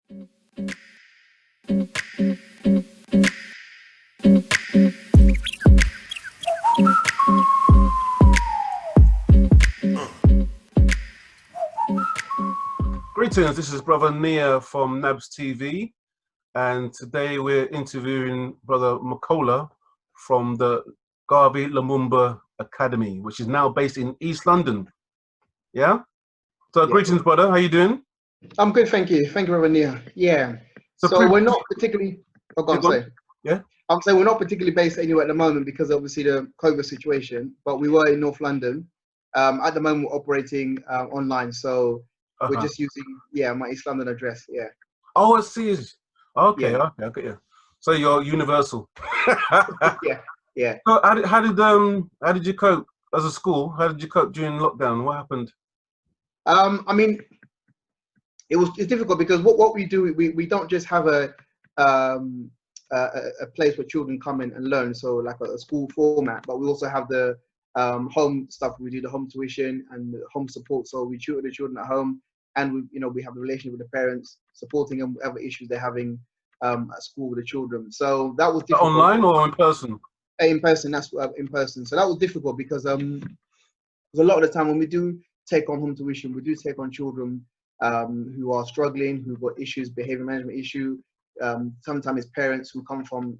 Greetings, this is Brother Nia from NABSS TV, and today we're interviewing Brother Makola from the Garvey Lumumba Academy, which is now based in East London. Yeah? So yeah. Greetings, brother. How you doing? I'm good, thank you. Thank you, Brother Nia. Yeah. So we're not particularly, Yeah? I'm saying we're not particularly based anywhere at the moment because obviously the COVID situation, but we were in North London. At the moment, we're operating online. So we're just using, my East London address, yeah. Oh, I see. Okay, yeah. Okay, yeah. So you're universal. yeah. So how did you cope as a school? How did you cope during lockdown? What happened? I mean, it's difficult because what we do, we don't just have a place where children come in and learn, so like a school format, but we also have the home stuff. We do the home tuition and the home support, so we tutor the children at home, and we have the relationship with the parents, supporting them whatever issues they're having at school with the children. So that was difficult. Online or in person? In person, that's in person. So that was difficult because a lot of the time when we do take on home tuition, we do take on children who are struggling, who've got issues, behavior management issue. Sometimes it's parents who come from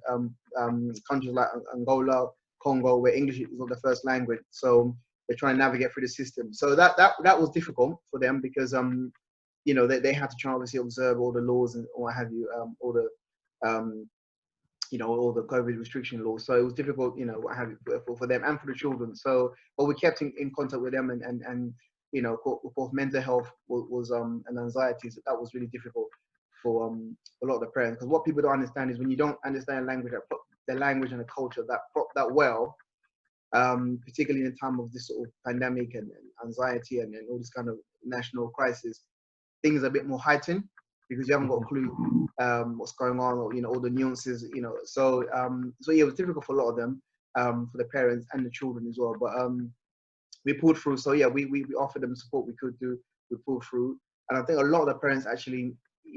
countries like Angola, Congo, where English is not the first language. So they're trying to navigate through the system. So that was difficult for them because they had to try and obviously observe all the laws and what have you, all the all the COVID restriction laws. So it was difficult, what have you, for them and for the children. So, but we kept in contact with them, and of course, mental health was and anxiety. So that was really difficult for a lot of the parents, because what people don't understand is when you don't understand the language and the culture that well, particularly in a time of this sort of pandemic and anxiety and all this kind of national crisis, things are a bit more heightened because you haven't got a clue what's going on, or all the nuances, So yeah, it was difficult for a lot of them, for the parents and the children as well. But we pulled through. So yeah, we offered them support we could do. We pulled through, and I think a lot of the parents actually,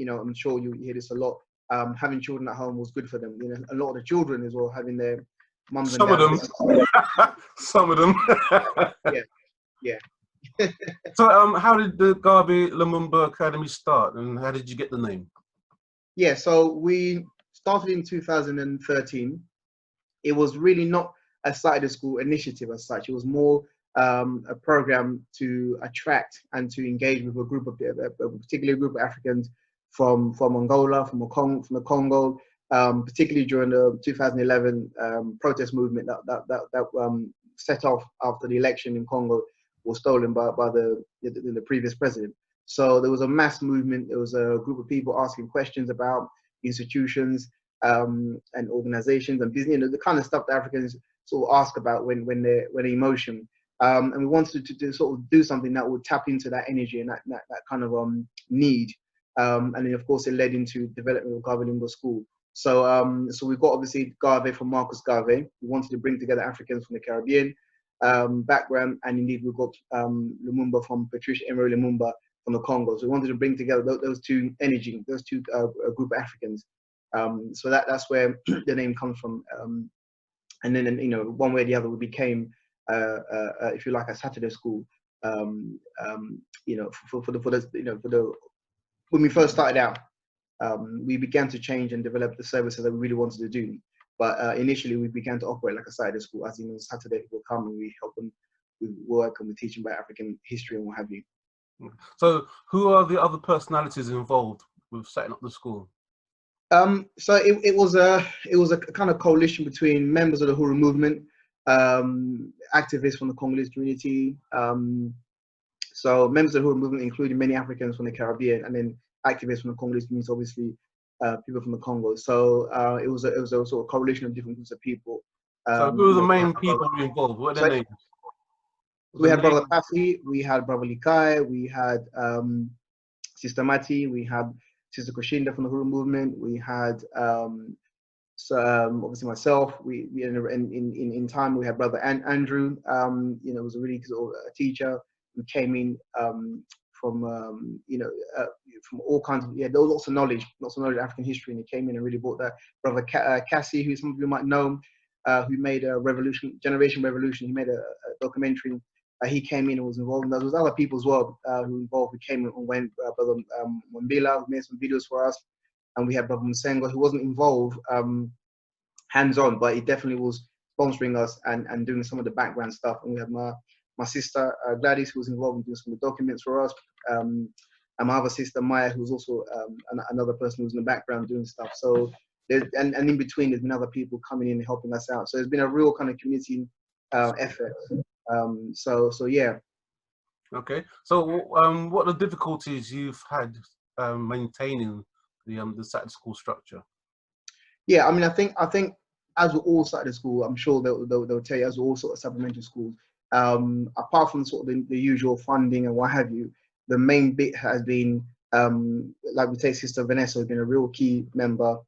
I'm sure you hear this a lot. Having children at home was good for them. A lot of the children as well having their mums and dads. Some of them. Yeah. So how did the Garvey Lumumba Academy start, and how did you get the name? Yeah, so we started in 2013. It was really not a side of school initiative as such. It was more a program to attract and to engage with a particular group of Africans from Angola, from the Congo, particularly during the 2011 protest movement that set off after the election in Congo was stolen by the previous president. So there was a mass movement. There was a group of people asking questions about institutions and organizations and business, the kind of stuff that Africans sort of ask about when they're emotion. And we wanted to sort of do something that would tap into that energy and that kind of need. And then of course it led into development of Garvey Lumumba School. So we got obviously Garvey from Marcus Garvey. We wanted to bring together Africans from the Caribbean background, and indeed we got Lumumba from Patricia Emery Lumumba from the Congo. So we wanted to bring together those two group of Africans. So that's where the name comes from. And then one way or the other we became, if you like, a Saturday school. When we first started out, we began to change and develop the services that we really wanted to do. But initially, we began to operate like a Saturday school, as in Saturday people come and we help them with work and we teach them about African history and what have you. So who are the other personalities involved with setting up the school? So it was a kind of coalition between members of the Huru movement, activists from the Congolese community. So members of the Huru movement, including many Africans from the Caribbean, and then activists from the Congolese community, obviously people from the Congo. So it was a sort of coalition of different groups of people. So who are the main people involved? What are their names? We had Brother Pasi, we had Brother Likai, we had Sister Mati, we had Sister Koshinda from the Huru movement, we had obviously myself. We in time we had Brother Andrew. Was a really sort of a teacher who came in from all kinds of, there was lots of knowledge of African history, and he came in and really brought that. Brother Cassie, who some of you might know, who made a Generation Revolution, he made a documentary. He came in and was involved, and there was other people as well who were involved. We came and went, Brother Wambila, who made some videos for us, and we had Brother Musengo, who wasn't involved hands-on, but he definitely was sponsoring us and doing some of the background stuff. And we had my sister Gladys, who was involved in doing some of the documents for us, and my other sister Maya, who was also another person who was in the background doing stuff. So and in between, there's been other people coming in and helping us out. So it's been a real kind of community effort. So yeah. Okay. So what are the difficulties you've had maintaining the Saturday school structure? Yeah, I mean, I think as with all Saturday school, I'm sure they'll tell you, as with all sort of supplementary schools, apart from sort of the usual funding and what have you, the main bit has been, like we take Sister Vanessa, who's been a real key member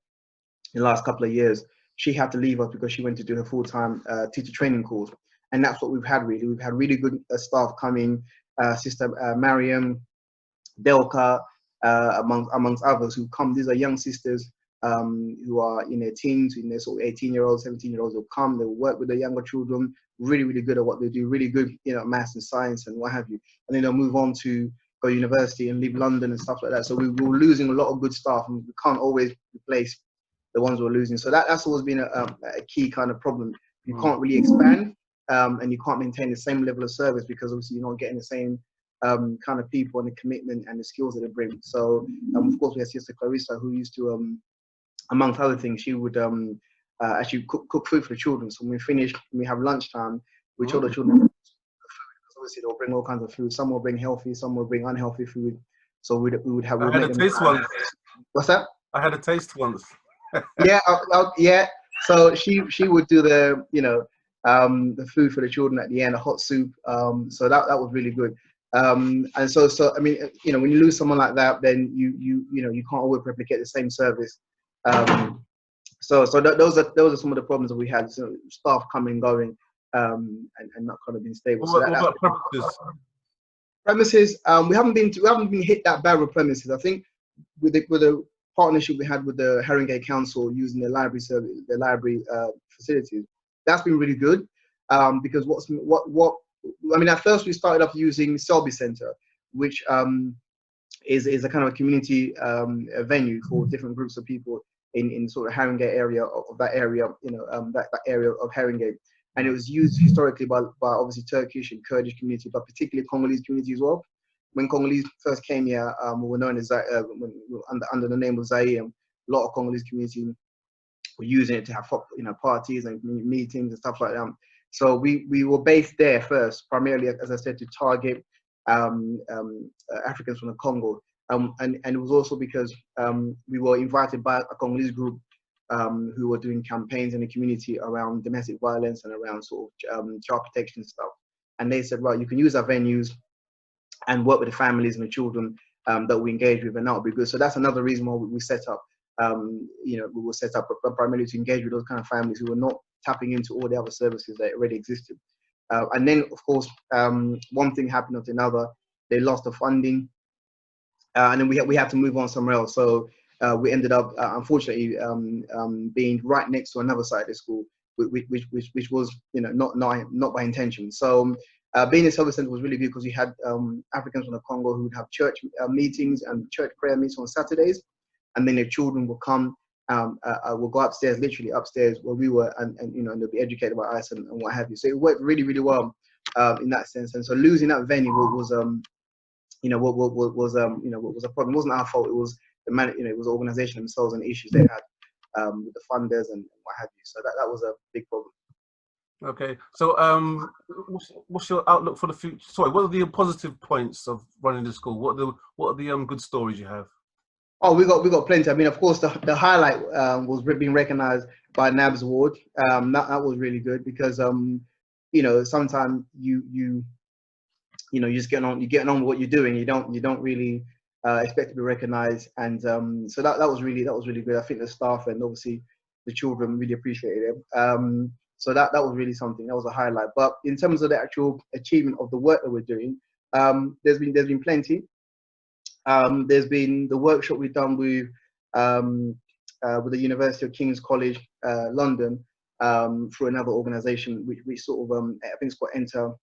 in the last couple of years. She had to leave us because she went to do her full-time teacher training course. And that's what we've had, really. We've had really good staff coming, Sister Mariam, Delka, amongst others who come. These are young sisters who are in their teens, in their sort of 18-year-olds, 17-year-olds. They'll come, they'll work with the younger children, really, really good at what they do, really good, maths and science and what have you. And then they'll move on to go to university and leave London and stuff like that. So we're losing a lot of good staff, and we can't always replace the ones we're losing. So that's always been a key kind of problem. You can't really expand, and you can't maintain the same level of service because obviously you're not getting the same kind of people and the commitment and the skills that they bring. So of course we have Sister Clarissa, who used to, amongst other things, she would actually cook food for the children. So when we finish, when we have lunchtime, we tell the children food, because obviously they'll bring all kinds of food. Some will bring healthy, some will bring unhealthy food. So we would have. I had a taste once. What's that? I had a taste once. Yeah, yeah. So she would do the the food for the children at the end, a hot soup. So that was really good. And so I mean, when you lose someone like that, then you can't always replicate the same service. So those are some of the problems that we had. So staff coming and going, and not kind of being stable. What about premises? Premises, we haven't been hit that bad with premises. I think with the partnership we had with the Haringey Council using the library service, the library facilities, that's been really good. Because I mean, at first we started off using Selby Centre, which is a kind of a community venue for different groups of people in sort of Haringey area of that area, that area of Haringey. And it was used historically by obviously Turkish and Kurdish community, but particularly Congolese community as well. When Congolese first came here, we were known as under the name of Zaire. A lot of Congolese community were using it to have parties and meetings and stuff like that. So we were based there first, primarily, as I said, to target Africans from the Congo. And it was also because we were invited by a Congolese group who were doing campaigns in the community around domestic violence and around sort of child protection stuff. And they said, well, you can use our venues and work with the families and the children that we engage with, and that would be good. So that's another reason why we set up, we were set up primarily to engage with those kind of families who were not tapping into all the other services that already existed. And then, of course, one thing happened after another. They lost the funding, and then we had to move on somewhere else. So we ended up, unfortunately, being right next to another side of the school, which was, not by intention. So being in Selby Centre was really good because we had Africans from the Congo who would have church meetings and church prayer meetings on Saturdays, and then their children would come. We'll go upstairs, literally upstairs where we were, and they'll be educated by us and what have you. So it worked really, really well in that sense. And so losing that venue was a problem. It wasn't our fault. It was it was the organisation themselves and the issues they had with the funders and what have you. So that was a big problem. Okay, so what's your outlook for the future? Sorry, what are the positive points of running the school? What are the good stories you have? Oh, we got plenty. I mean, of course, the highlight was being recognised by NABSS award. That was really good because sometimes you just getting on with what you're doing. You don't really expect to be recognised, and so that was really good. I think the staff and obviously the children really appreciated it. So that was really something. That was a highlight. But in terms of the actual achievement of the work that we're doing, there's been plenty. There's been the workshop we've done with the University of King's College, London, through another organisation, which sort of, I think it's called Enter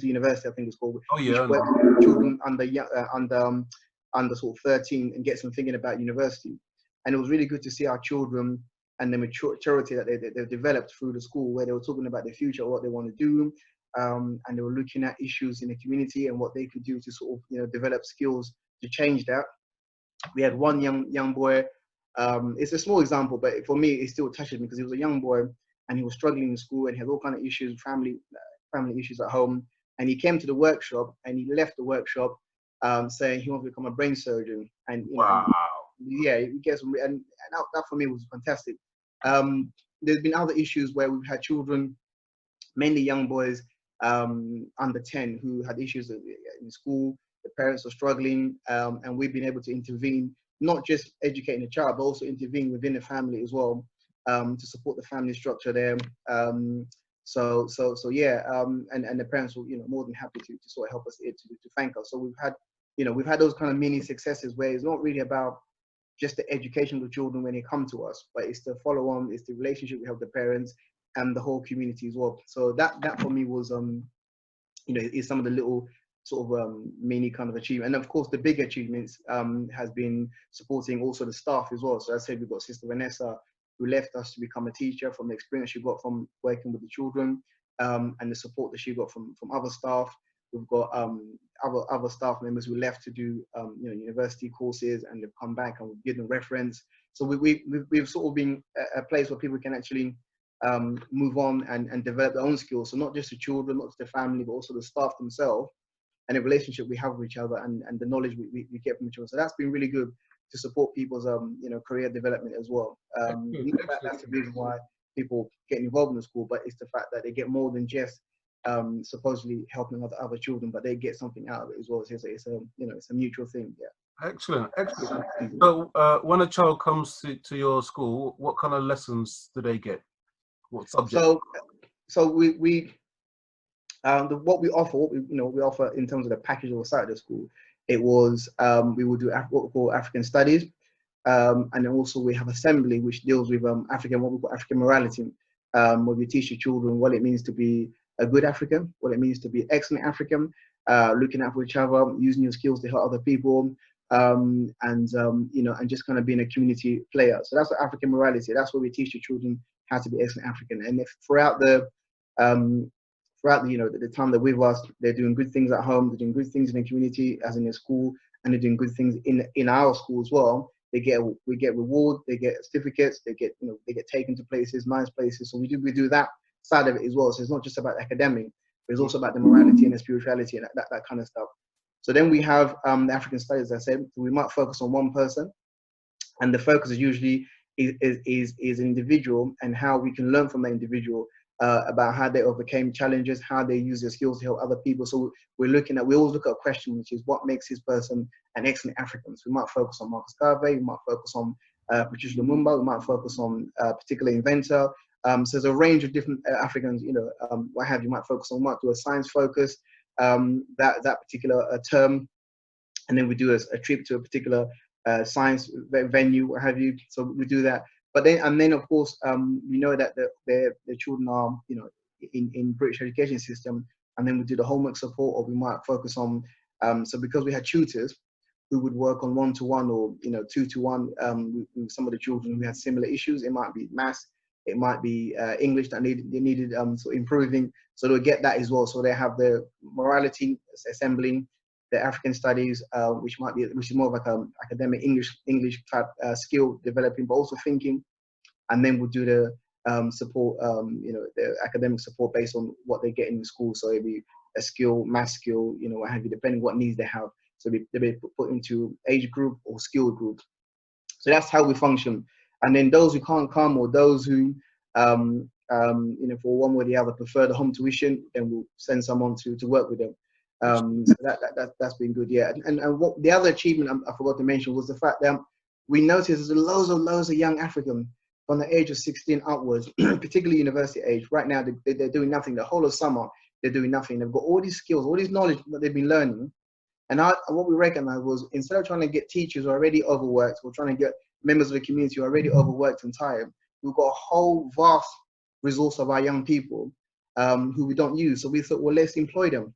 University, I think it's called, Oh which yeah. works with children under sort of 13 and gets them thinking about university. And it was really good to see our children and the maturity that they've developed through the school, where they were talking about their future, what they want to do, and they were looking at issues in the community and what they could do to sort of, develop skills to change that. We had one young boy. It's a small example, but for me, it still touches me because he was a young boy and he was struggling in school and he had all kind of issues, family issues at home. And he came to the workshop and he left the workshop saying he wants to become a brain surgeon. And Wow. yeah, he gets, and that for me was fantastic. There's been other issues where we've had children, mainly young boys under 10, who had issues in school. The parents are struggling, and we've been able to intervene, not just educating the child, but also intervene within the family as well, to support the family structure there. So yeah, and the parents were, more than happy to sort of help us, to thank us. So we've had those kind of mini successes where it's not really about just the education of the children when they come to us, but it's the follow on, it's the relationship we have with the parents and the whole community as well. So that for me was, is some of the little sort of mini kind of achievement. And of course, the big achievements has been supporting also the staff as well. So as I said, we've got Sister Vanessa, who left us to become a teacher from the experience she got from working with the children, and the support that she got from other staff. We've got other staff members who left to do university courses, and they've come back and we've given reference. So we've sort of been a place where people can actually move on and develop their own skills. So not just the children, not just the family, but also the staff themselves, and the relationship we have with each other, and the knowledge we get from each other. So that's been really good to support people's career development as well. That's the reason why people get involved in the school, but it's the fact that they get more than just supposedly helping other children, but they get something out of it as well. So it's a mutual thing. Yeah. Excellent. So when a child comes to your school, what kind of lessons do they get? What subject? So what we offer in terms of the package or side of the school, it was we will do what we call African studies, and then also we have assembly, which deals with what we call African morality, where we teach the children what it means to be a good African, what it means to be excellent African, looking out for each other, using your skills to help other people, and just kind of being a community player. So that's what African morality. That's what we teach the children, how to be excellent African. And if throughout the time they're with us, they're doing good things at home, they're doing good things in the community, as in their school, and they're doing good things in our school as well. We get reward, they get certificates, they get taken to places, nice places. So we do that side of it as well. So it's not just about academic, but it's also about the morality and the spirituality and that kind of stuff. So then we have the African studies, as I said. We might focus on one person, and the focus is usually is an individual and how we can learn from that individual about how they overcame challenges, how they use their skills to help other people. So we always look at a question, which is what makes this person an excellent African. So we might focus on Marcus Garvey, we might focus on Patricia Lumumba, we might focus on a particular inventor. So there's a range of different Africans, what have you. Might focus on, might do a science focus, that particular term, and then we do a trip to a particular science venue, what have you. So we do that. But then of course, we know that the children are, in British education system, and then we do the homework support, or we might focus on, so because we had tutors who would work on 1-to-1 or 2-to-1 with some of the children who had similar issues. It might be maths, it might be English that they needed sort of improving. So they'll get that as well. So they have the morality assembling, the African studies, which is more of like academic English type skill developing, but also thinking. And then we'll do the support, the academic support based on what they get in school. So it'll be a skill, math skill, what have you, depending what needs they have. So they'll be put into age group or skill group. So that's how we function. And then those who can't come, or those who, for one way or the other, prefer the home tuition, then we'll send someone to work with them. So that's been good, yeah. And what the other achievement I forgot to mention was the fact that we noticed there's loads of young Africans from the age of 16 upwards, particularly university age. Right now, they're doing nothing. The whole of summer, they're doing nothing. They've got all these skills, all this knowledge that they've been learning, And what we recognized was, instead of trying to get teachers who are already overworked, or trying to get members of the community who are already overworked and tired, we've got a whole vast resource of our young people who we don't use. So we thought, well, let's employ them.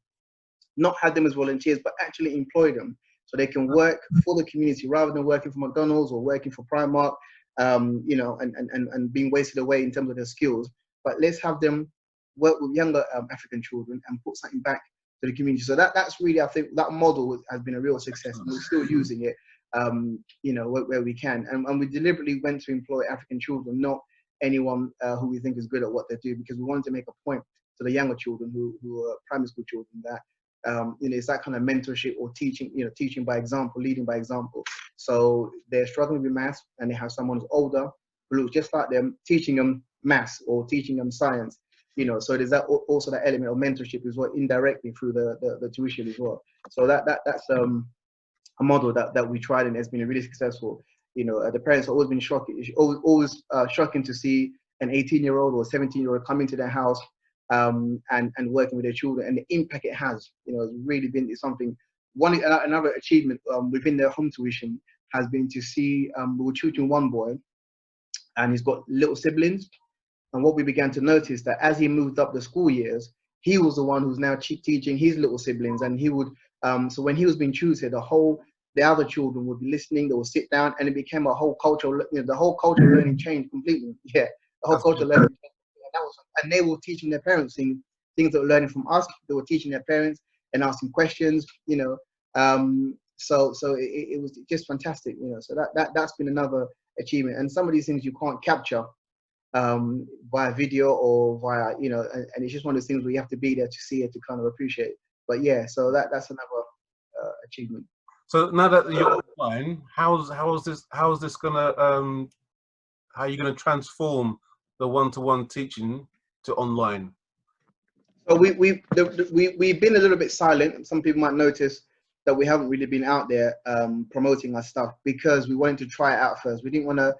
Not have them as volunteers, but actually employ them so they can work for the community rather than working for McDonald's or working for Primark, you know, and being wasted away in terms of their skills. But let's have them work with younger African children and put something back to the community. So that's really, I think, that model has been a real success, and we're still using it, you know, where we can. And we deliberately went to employ African children, not anyone who we think is good at what they do, because we wanted to make a point to the younger children who are primary school children that, you know, it's that kind of mentorship or teaching, you know, teaching by example, leading by example. So they're struggling with maths and they have someone who's older who looks just like them, teaching them maths or teaching them science, you know. So there's that also that element of mentorship as well, indirectly through the tuition as well. So that's a model that we tried and has been really successful. You know, the parents have always been shocking, always shocking to see an 18-year-old or 17-year-old come into their house and working with their children, and the impact it has, you know, has really been something. Another achievement within their home tuition has been to see, we were tutoring one boy, and he's got little siblings, and what we began to notice that as he moved up the school years, he was the one who's now teaching his little siblings, and he would, so when he was being tutored, the other children would be listening, they would sit down, and it became a whole cultural, you know, the whole cultural learning changed completely. Yeah, the whole cultural learning changed. And they were teaching their parents things they were learning from us. They were teaching their parents and asking questions, you know. So it was just fantastic, you know. So that's been another achievement. And some of these things you can't capture via video or via, you know, and it's just one of those things where you have to be there to see it, to kind of appreciate. But yeah, so that's another achievement. So now that you're online, how are you gonna transform the one-to-one teaching to online? So we've been a little bit silent. Some people might notice that we haven't really been out there promoting our stuff, because we wanted to try it out first. We didn't want to,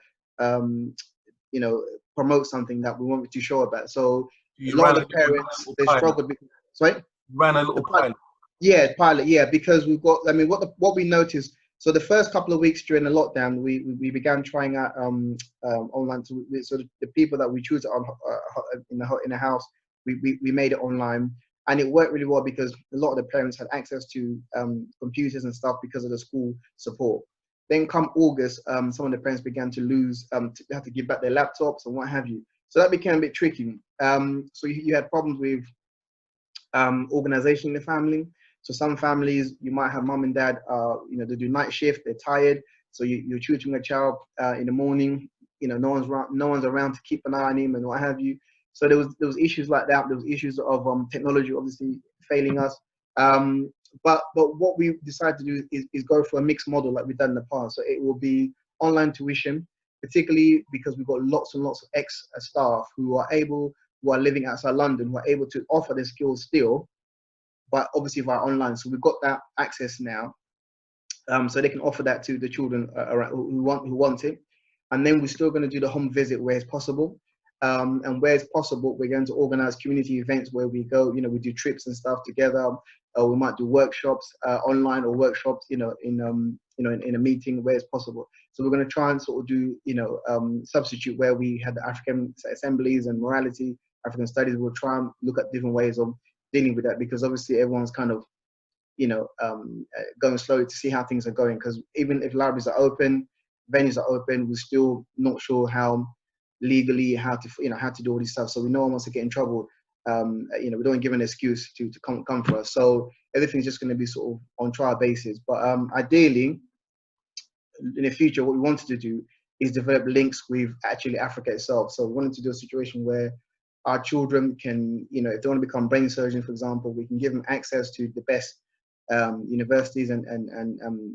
you know, promote something that we weren't too sure about. So a lot of the parents, they struggled. Sorry? Ran a little pilot. Yeah, pilot. Yeah, because we've got. I mean, what we noticed. So the first couple of weeks during the lockdown, we began trying out online. So the people that we choose on in the house, we made it online, and it worked really well because a lot of the parents had access to computers and stuff because of the school support. Then come August, some of the parents began to lose, have to give back their laptops and what have you. So that became a bit tricky. So you had problems with organization in the family. So some families, you might have mom and dad, you know, they do night shift, they're tired. So you're tutoring a child in the morning, you know, no one's around to keep an eye on him and what have you. So there was issues like that. There was issues of technology obviously failing us. But what we decided to do is go for a mixed model like we've done in the past. So it will be online tuition, particularly because we've got lots and lots of ex-staff who are living outside London, who are able to offer their skills still, but obviously via online. So we've got that access now, so they can offer that to the children who want it. And then we're still going to do the home visit where it's possible. And where it's possible, we're going to organize community events where we go, you know, we do trips and stuff together. We might do workshops online, or workshops, you know, in a meeting where it's possible. So we're going to try and sort of do, you know, substitute where we had the African assemblies and morality, African studies. We'll try and look at different ways of dealing with that, because obviously everyone's kind of, you know, going slowly to see how things are going. Because even if libraries are open, venues are open, we're still not sure how legally how to do all this stuff. So we no one wants to get in trouble. You know, we don't give an excuse to come for us. So everything's just going to be sort of on trial basis. But ideally, in the future, what we wanted to do is develop links with actually Africa itself. So we wanted to do a situation where our children can, you know, if they want to become brain surgeons, for example, we can give them access to the best universities and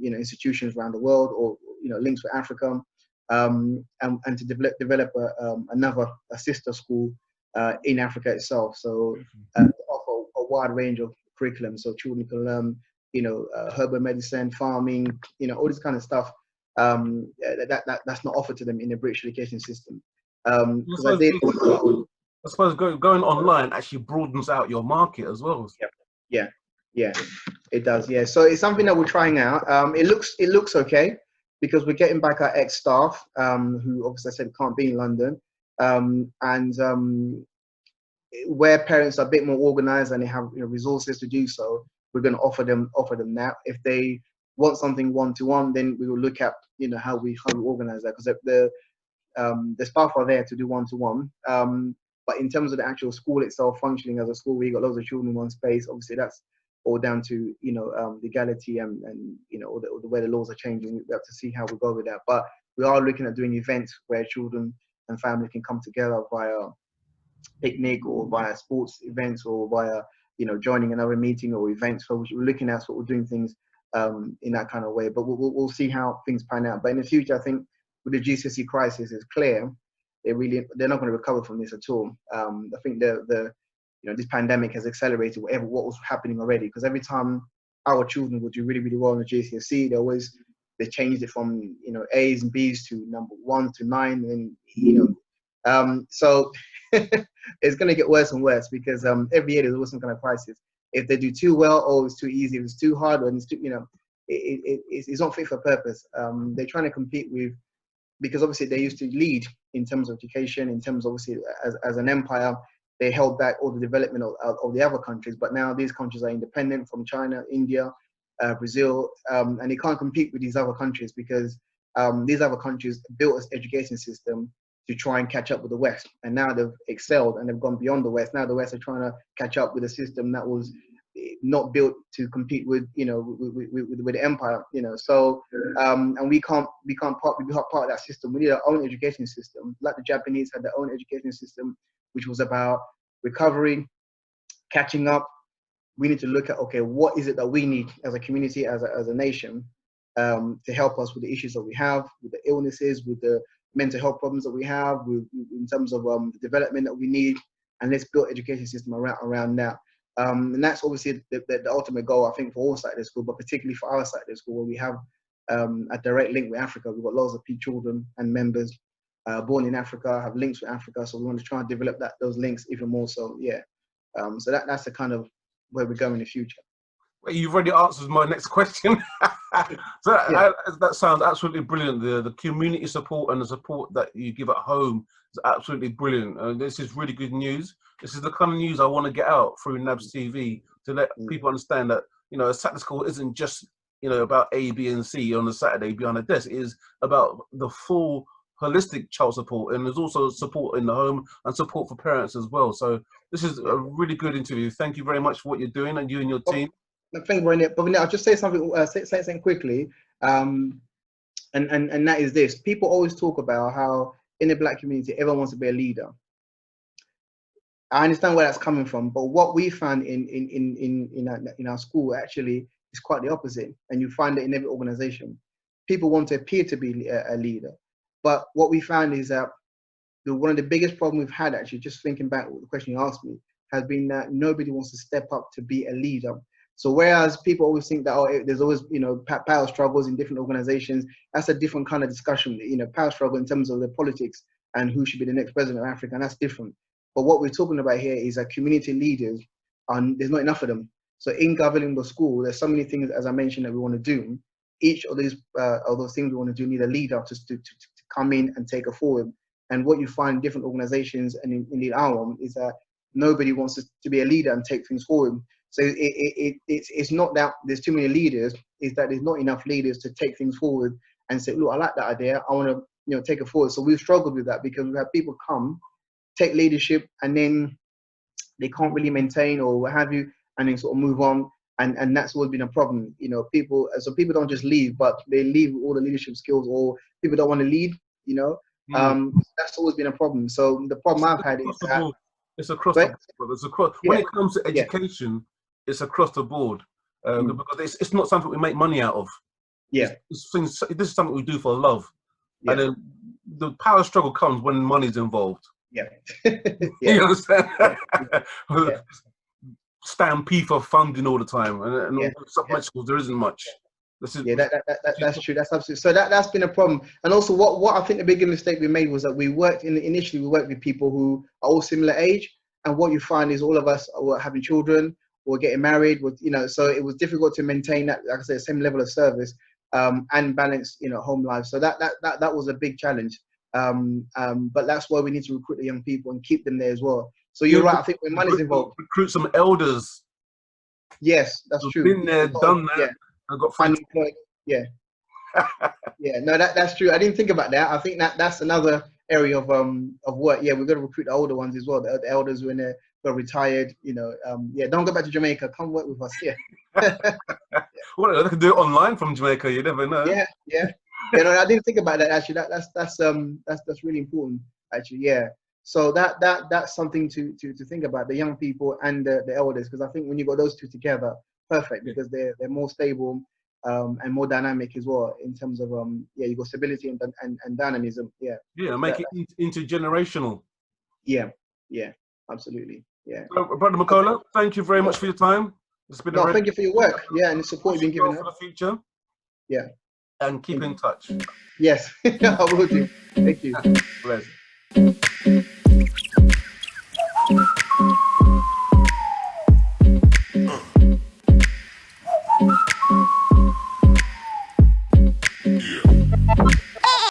you know, institutions around the world, or, you know, links with Africa, and to develop a sister school in Africa itself. So offer a wide range of curriculum, so children can learn, you know, herbal medicine, farming, you know, all this kind of stuff that's not offered to them in the British education system. I suppose going online actually broadens out your market as well. Yeah. Yeah, it does. Yeah, so it's something that we're trying out. It looks okay because we're getting back our ex-staff, who obviously I said can't be in London, and where parents are a bit more organized and they have, you know, resources to do so, we're going to offer them that. If they want something one-to-one, then we will look at, you know, how we organize that, because the staff are there to do one-to-one. But in terms of the actual school itself functioning as a school where you got loads of children in one space, obviously that's all down to, you know, legality and you know, or the way the laws are changing. We have to see how we go with that. But we are looking at doing events where children and family can come together via picnic or via sports events or via, you know, joining another meeting or events. So we're looking at sort of doing things in that kind of way. But we'll see how things pan out. But in the future, I think with the GCSE crisis, it's clear they're not going to recover from this at all. I think you know, this pandemic has accelerated what was happening already, because every time our children would do really, really well in the GCSE, they changed it from, you know, A's and B's to number 1 to 9, and you know, so it's going to get worse and worse, because every year there's always some kind of crisis. If they do too well, or it's too easy, if it's too hard, or it's too, you know, it's not fit for purpose. They're trying to compete with, because obviously they used to lead in terms of education, in terms of, obviously as an empire, they held back all the development of the other countries. But now these countries are independent from China, India, Brazil, and they can't compete with these other countries, because these other countries built an education system to try and catch up with the West. And now they've excelled and they've gone beyond the West. Now the West are trying to catch up with a system that was not built to compete with, you know, with the empire, you know. So and we can't be part of that system. We need our own education system, like the Japanese had their own education system, which was about recovery, catching up. We need to look at, okay, what is it that we need as a community, as a nation, to help us with the issues that we have, with the illnesses, with the mental health problems that we have, in terms of the development that we need, and let's build education system around that. And that's obviously the ultimate goal, I think, for all sides of the school, but particularly for our side of the school, where we have a direct link with Africa. We've got lots of children and members born in Africa, have links with Africa, so we want to try and develop those links even more. So yeah, so that's the kind of where we go in the future. Well, you've already answered my next question. So Yeah. that sounds absolutely brilliant. The community support and the support that you give at home is absolutely brilliant. This is really good news. This is the kind of news I want to get out through NABSS TV, to let people understand that, you know, a Saturday school isn't just, you know, about A, B, and C on a Saturday behind a desk. It is about the full holistic child support, and there's also support in the home and support for parents as well. So this is a really good interview. Thank you very much for what you're doing, and you and your team. Thank you, Rania. But I'll just say something. Say something quickly, and that is this: people always talk about how in the Black community, everyone wants to be a leader. I understand where that's coming from, but what we found in our school actually is quite the opposite, and you find it in every organization. People want to appear to be a leader, but what we found is that one of the biggest problems we've had, actually, just thinking back to the question you asked me, has been that nobody wants to step up to be a leader. So whereas people always think that, oh, there's always, you know, power struggles in different organizations, that's a different kind of discussion. You know, power struggle in terms of the politics and who should be the next president of Africa, and that's different. But what we're talking about here is that community leaders, there's not enough of them. So in governing the school, there's so many things, as I mentioned, that we want to do. Each of those things we want to do need a leader to come in and take it forward. And what you find in different organizations, and indeed our one, is that nobody wants to be a leader and take things forward. So it's not that there's too many leaders, it's that there's not enough leaders to take things forward and say, look, I like that idea, I want to, you know, take it forward. So we've struggled with that, because we've had people come, take leadership, and then they can't really maintain or what have you, and then sort of move on. And that's always been a problem. You know, people don't just leave, but they leave with all the leadership skills, or people don't want to lead, you know. That's always been a problem. So the problem I've had is that it's across the board. It's across, when it comes to education, it's across the board, because it's not something we make money out of. Yeah, this is something we do for love, and then the power struggle comes when money's involved. Yeah, you understand? Stampede for funding all the time, and supplementary schools there isn't much. That's true. That's absolutely. So that's been a problem. And also, what I think the biggest mistake we made was that initially we worked with people who are all similar age, and what you find is all of us were having children, were getting married, so it was difficult to maintain that, like I said, same level of service and balance, home life. So that was a big challenge. But that's why we need to recruit the young people and keep them there as well. So you're right. I think when money's involved, recruit some elders. Yes, that's Who've true. been there, done that. Yeah, I've got unemployed. Yeah, yeah. No, that's true. I didn't think about that. I think that's another area of work. Yeah, we've got to recruit the older ones as well. The elders when they're retired. Yeah, don't go back to Jamaica. Come work with us here. Well, they can do it online from Jamaica. You never know. Yeah. No, I didn't think about that actually. That's really important actually. Yeah. So that's something to think about, the young people and the elders, because I think when you got those two together, perfect, because they're more stable and more dynamic as well in terms of you got stability and dynamism. Yeah. Yeah, make it intergenerational. Yeah, absolutely. Yeah. So, Brother Makola, thank you very much for your time. It's been thank you for your work. Yeah, and the support you've been giving us for the future. Yeah. And keep in touch. Yes, I will do. Thank you. Pleasure.